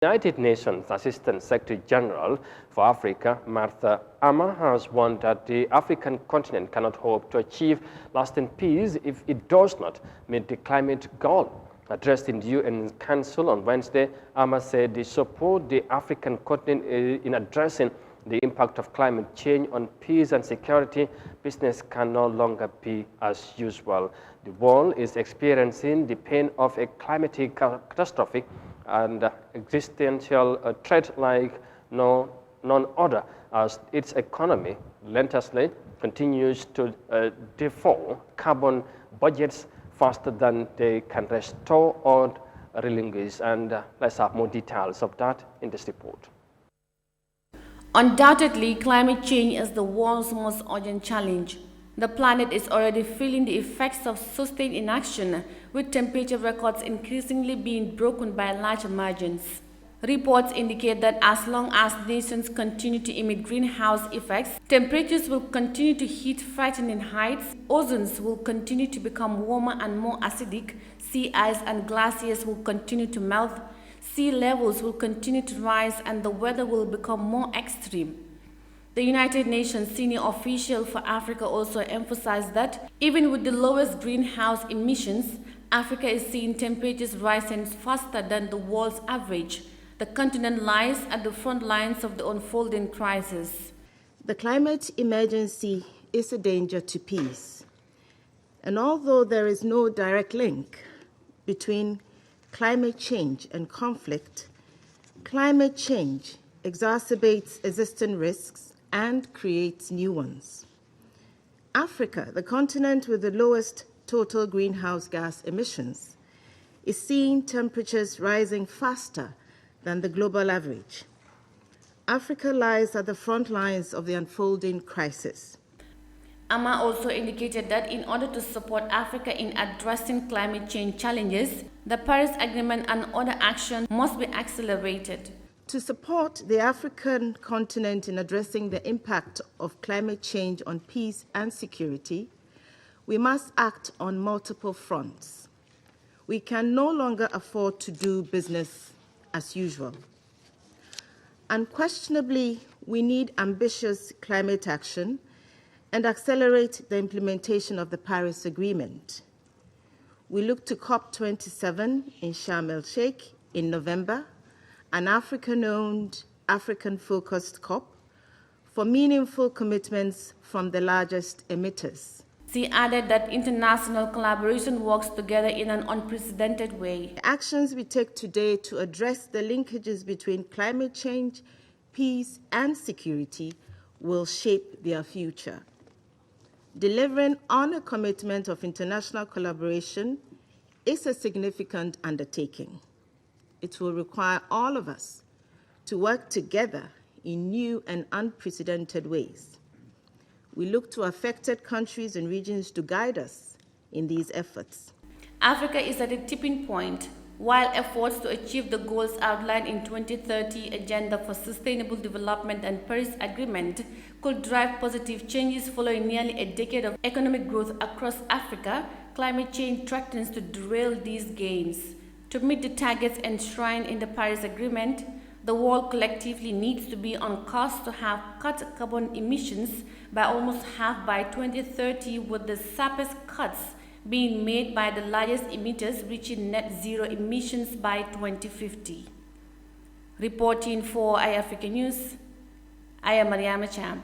United Nations Assistant Secretary General for Africa, Martha Amma, has warned that the African continent cannot hope to achieve lasting peace if it does not meet the climate goal. Addressed in the UN Council on Wednesday, Amma said they support the African continent in addressing the impact of climate change on peace and security. Business can no longer be as usual. The world is experiencing the pain of a climatic catastrophe and existential threat like none other, as its economy relentlessly continues to default carbon budgets faster than they can restore or relinquish. And let's have more details of that in this report. Undoubtedly, climate change is the world's most urgent challenge. The planet is already feeling the effects of sustained inaction, with temperature records increasingly being broken by large margins. Reports indicate that as long as nations continue to emit greenhouse effects, temperatures will continue to hit frightening heights, ozones will continue to become warmer and more acidic, sea ice and glaciers will continue to melt, sea levels will continue to rise, and the weather will become more extreme. The United Nations senior official for Africa also emphasized that even with the lowest greenhouse emissions, Africa is seeing temperatures rising faster than the world's average. The continent lies at the front lines of the unfolding crisis. The climate emergency is a danger to peace. And although there is no direct link between climate change and conflict, climate change exacerbates existing risks and creates new ones. Africa, the continent with the lowest total greenhouse gas emissions, is seeing temperatures rising faster than the global average. Africa lies at the front lines of the unfolding crisis. Amma also indicated that in order to support Africa in addressing climate change challenges, the Paris Agreement and other action must be accelerated. To support the African continent in addressing the impact of climate change on peace and security, we must act on multiple fronts. We can no longer afford to do business as usual. Unquestionably, we need ambitious climate action and accelerate the implementation of the Paris Agreement. We look to COP27 in Sharm el-Sheikh in November, an African-owned, African-focused COP, for meaningful commitments from the largest emitters. She added that international collaboration works together in an unprecedented way. The actions we take today to address the linkages between climate change, peace, and security will shape their future. Delivering on a commitment of international collaboration is a significant undertaking. It will require all of us to work together in new and unprecedented ways. We look to affected countries and regions to guide us in these efforts. Africa is at a tipping point. While efforts to achieve the goals outlined in 2030 Agenda for Sustainable Development and Paris Agreement could drive positive changes following nearly a decade of economic growth across Africa, climate change threatens to derail these gains. To meet the targets enshrined in the Paris Agreement, the world collectively needs to be on course to have cut carbon emissions by almost half by 2030, with the sharpest cuts being made by the largest emitters reaching net zero emissions by 2050. Reporting for Eyeafrica News, I am Yahya Jammeh.